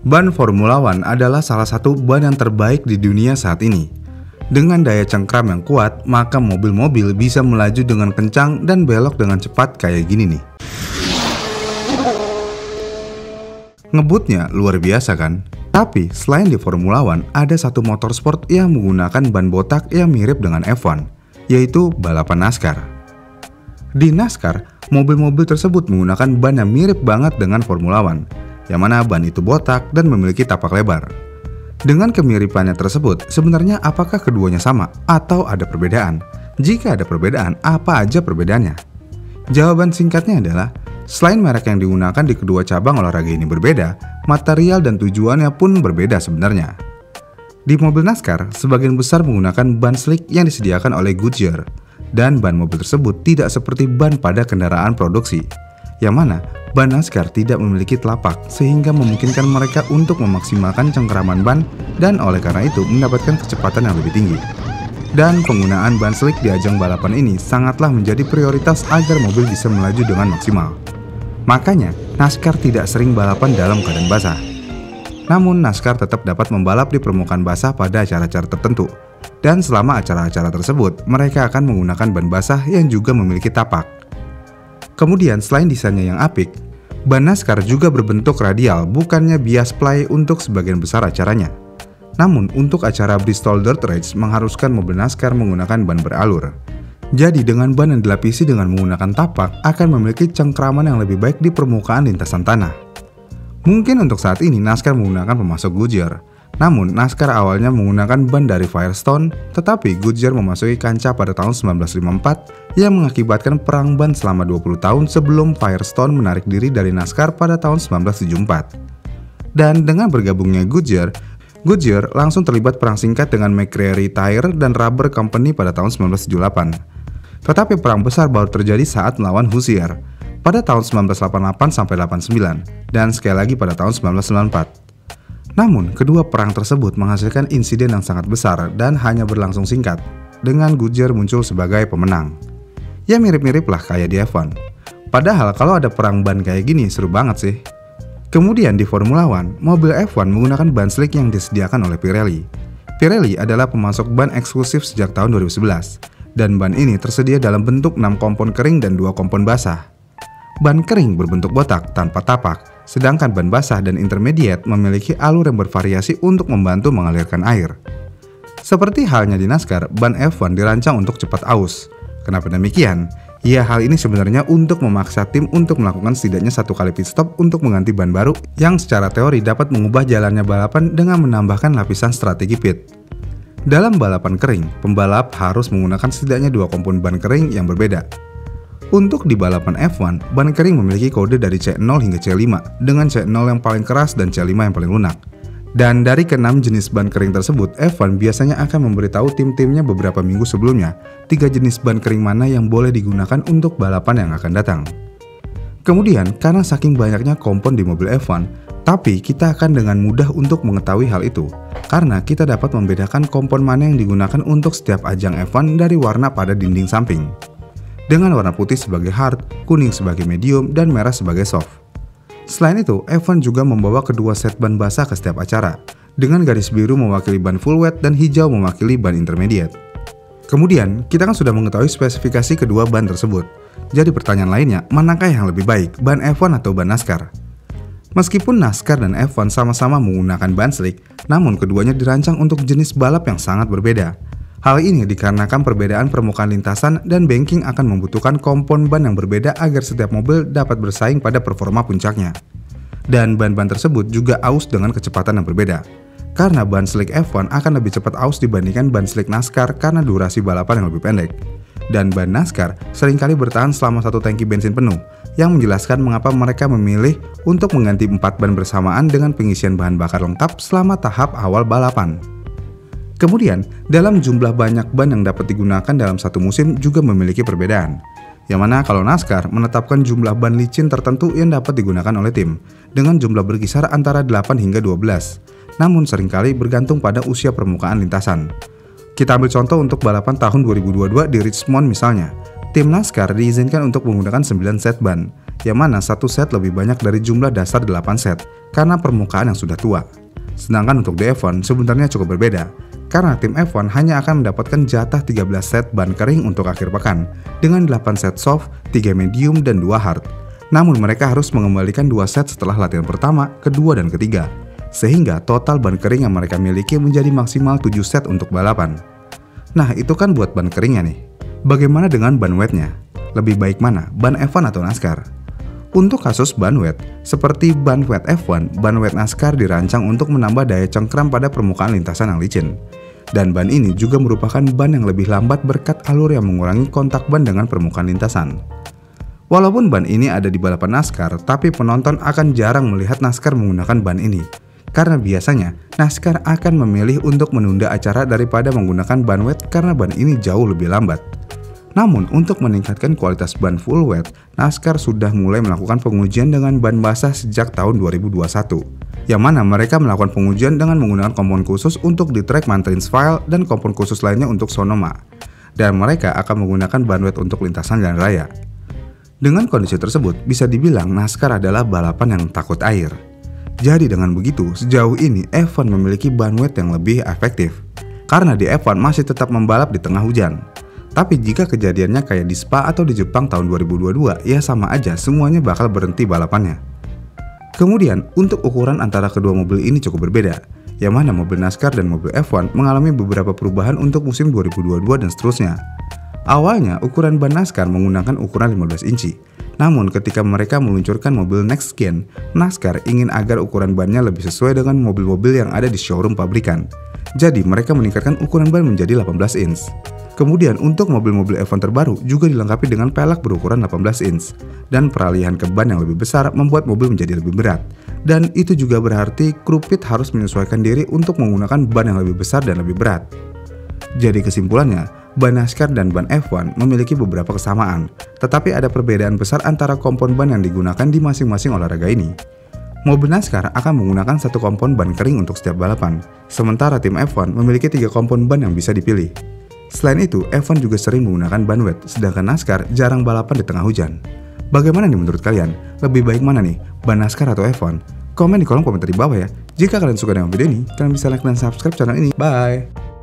Ban Formula One adalah salah satu ban yang terbaik di dunia saat ini. Dengan daya cengkram yang kuat, maka mobil-mobil bisa melaju dengan kencang dan belok dengan cepat kayak gini nih. Ngebutnya luar biasa kan? Tapi selain di Formula One, ada satu motorsport yang menggunakan ban botak yang mirip dengan F1, yaitu balapan NASCAR. Di NASCAR, mobil-mobil tersebut menggunakan ban yang mirip banget dengan Formula One, yang mana ban itu botak dan memiliki tapak lebar. Dengan kemiripannya tersebut, sebenarnya apakah keduanya sama atau ada perbedaan? Jika ada perbedaan, apa aja perbedaannya? Jawaban singkatnya adalah, selain merek yang digunakan di kedua cabang olahraga ini berbeda, material dan tujuannya pun berbeda sebenarnya. Di mobil NASCAR, sebagian besar menggunakan ban slick yang disediakan oleh Goodyear, dan ban mobil tersebut tidak seperti ban pada kendaraan produksi, yang mana ban NASCAR tidak memiliki telapak sehingga memungkinkan mereka untuk memaksimalkan cengkeraman ban dan oleh karena itu mendapatkan kecepatan yang lebih tinggi. Dan penggunaan ban slick di ajang balapan ini sangatlah menjadi prioritas agar mobil bisa melaju dengan maksimal. Makanya, NASCAR tidak sering balapan dalam keadaan basah. Namun, NASCAR tetap dapat membalap di permukaan basah pada acara-acara tertentu. Dan selama acara-acara tersebut, mereka akan menggunakan ban basah yang juga memiliki tapak. Kemudian, selain desainnya yang apik, ban NASCAR juga berbentuk radial, bukannya bias ply untuk sebagian besar acaranya. Namun, untuk acara Bristol Dirt Rage mengharuskan mobil NASCAR menggunakan ban beralur. Jadi, dengan ban yang dilapisi dengan menggunakan tapak akan memiliki cengkraman yang lebih baik di permukaan lintasan tanah. Mungkin untuk saat ini NASCAR menggunakan pemasok Goodyear. Namun, NASCAR awalnya menggunakan ban dari Firestone, tetapi Goodyear memasuki kancah pada tahun 1954 yang mengakibatkan perang ban selama 20 tahun sebelum Firestone menarik diri dari NASCAR pada tahun 1974. Dan dengan bergabungnya Goodyear langsung terlibat perang singkat dengan McCreary Tire dan Rubber Company pada tahun 1978. Tetapi perang besar baru terjadi saat melawan Hoosier pada tahun 1988-89 dan sekali lagi pada tahun 1994. Namun, kedua perang tersebut menghasilkan insiden yang sangat besar dan hanya berlangsung singkat, dengan Goodyear muncul sebagai pemenang. Ya mirip-mirip lah kayak di F1. Padahal kalau ada perang ban kayak gini seru banget sih. Kemudian di Formula One, mobil F1 menggunakan ban slick yang disediakan oleh Pirelli. Pirelli adalah pemasok ban eksklusif sejak tahun 2011, dan ban ini tersedia dalam bentuk 6 kompon kering dan 2 kompon basah. Ban kering berbentuk botak tanpa tapak, sedangkan ban basah dan intermediate memiliki alur yang bervariasi untuk membantu mengalirkan air. Seperti halnya di NASCAR, ban F1 dirancang untuk cepat aus. Kenapa demikian? Ya, hal ini sebenarnya untuk memaksa tim untuk melakukan setidaknya 1 kali pit stop untuk mengganti ban baru yang secara teori dapat mengubah jalannya balapan dengan menambahkan lapisan strategi pit. Dalam balapan kering, pembalap harus menggunakan setidaknya 2 kompon ban kering yang berbeda. Untuk di balapan F1, ban kering memiliki kode dari C0 hingga C5, dengan C0 yang paling keras dan C5 yang paling lunak. Dan dari ke-6 jenis ban kering tersebut, F1 biasanya akan memberitahu tim-timnya beberapa minggu sebelumnya 3 jenis ban kering mana yang boleh digunakan untuk balapan yang akan datang. Kemudian, karena saking banyaknya kompon di mobil F1, tapi kita akan dengan mudah untuk mengetahui hal itu, karena kita dapat membedakan kompon mana yang digunakan untuk setiap ajang F1 dari warna pada dinding samping. Dengan warna putih sebagai hard, kuning sebagai medium, dan merah sebagai soft. Selain itu, F1 juga membawa kedua set ban basah ke setiap acara, dengan garis biru mewakili ban full wet dan hijau mewakili ban intermediate. Kemudian, kita kan sudah mengetahui spesifikasi kedua ban tersebut. Jadi pertanyaan lainnya, manakah yang lebih baik, ban F1 atau ban NASCAR? Meskipun NASCAR dan F1 sama-sama menggunakan ban slick, namun keduanya dirancang untuk jenis balap yang sangat berbeda. Hal ini dikarenakan perbedaan permukaan lintasan dan banking akan membutuhkan kompon ban yang berbeda agar setiap mobil dapat bersaing pada performa puncaknya. Dan ban-ban tersebut juga aus dengan kecepatan yang berbeda. Karena ban slick F1 akan lebih cepat aus dibandingkan ban slick NASCAR karena durasi balapan yang lebih pendek. Dan ban NASCAR seringkali bertahan selama 1 tangki bensin penuh, yang menjelaskan mengapa mereka memilih untuk mengganti 4 ban bersamaan dengan pengisian bahan bakar lengkap selama tahap awal balapan. Kemudian, dalam jumlah banyak ban yang dapat digunakan dalam satu musim juga memiliki perbedaan. Yang mana kalau NASCAR menetapkan jumlah ban licin tertentu yang dapat digunakan oleh tim, dengan jumlah berkisar antara 8 hingga 12, namun seringkali bergantung pada usia permukaan lintasan. Kita ambil contoh untuk balapan tahun 2022 di Richmond misalnya. Tim NASCAR diizinkan untuk menggunakan 9 set ban, yang mana satu set lebih banyak dari jumlah dasar 8 set karena permukaan yang sudah tua. Sedangkan untuk di F1 sebenarnya cukup berbeda, karena tim F1 hanya akan mendapatkan jatah 13 set ban kering untuk akhir pekan dengan 8 set soft, 3 medium, dan 2 hard. Namun mereka harus mengembalikan 2 set setelah latihan pertama, kedua, dan ketiga, sehingga total ban kering yang mereka miliki menjadi maksimal 7 set untuk balapan. Nah, itu kan buat ban keringnya nih. Bagaimana dengan ban wetnya? Lebih baik mana, ban F1 atau NASCAR? Untuk kasus ban wet, seperti ban wet F1, ban wet NASCAR dirancang untuk menambah daya cengkram pada permukaan lintasan yang licin. Dan ban ini juga merupakan ban yang lebih lambat berkat alur yang mengurangi kontak ban dengan permukaan lintasan. Walaupun ban ini ada di balapan NASCAR, tapi penonton akan jarang melihat NASCAR menggunakan ban ini. Karena biasanya, NASCAR akan memilih untuk menunda acara daripada menggunakan ban wet karena ban ini jauh lebih lambat. Namun, untuk meningkatkan kualitas ban full wet, NASCAR sudah mulai melakukan pengujian dengan ban basah sejak tahun 2021. Yang mana mereka melakukan pengujian dengan menggunakan kompon khusus untuk di track Martinsville dan kompon khusus lainnya untuk Sonoma. Dan mereka akan menggunakan ban wet untuk lintasan jalan raya. Dengan kondisi tersebut, bisa dibilang NASCAR adalah balapan yang takut air. Jadi dengan begitu, sejauh ini F1 memiliki ban wet yang lebih efektif. Karena di F1 masih tetap membalap di tengah hujan. Tapi jika kejadiannya kayak di Spa atau di Jepang tahun 2022, ya sama aja semuanya bakal berhenti balapannya. Kemudian, untuk ukuran antara kedua mobil ini cukup berbeda, yang mana mobil NASCAR dan mobil F1 mengalami beberapa perubahan untuk musim 2022 dan seterusnya. Awalnya, ukuran ban NASCAR menggunakan ukuran 15 inci. Namun ketika mereka meluncurkan mobil Next Gen, NASCAR ingin agar ukuran bannya lebih sesuai dengan mobil-mobil yang ada di showroom pabrikan. Jadi mereka meningkatkan ukuran ban menjadi 18 inch. Kemudian untuk mobil-mobil F1 terbaru juga dilengkapi dengan pelek berukuran 18 inch. Dan peralihan ke ban yang lebih besar membuat mobil menjadi lebih berat. Dan itu juga berarti kru pit harus menyesuaikan diri untuk menggunakan ban yang lebih besar dan lebih berat. Jadi kesimpulannya, ban NASCAR dan ban F1 memiliki beberapa kesamaan, tetapi ada perbedaan besar antara kompon ban yang digunakan di masing-masing olahraga ini. Mobil NASCAR akan menggunakan satu kompon ban kering untuk setiap balapan, sementara tim F1 memiliki 3 kompon ban yang bisa dipilih. Selain itu, F1 juga sering menggunakan ban wet, sedangkan NASCAR jarang balapan di tengah hujan. Bagaimana nih menurut kalian? Lebih baik mana nih, ban NASCAR atau F1? Komen di kolom komentar di bawah ya. Jika kalian suka dengan video ini, kalian bisa like dan subscribe channel ini. Bye!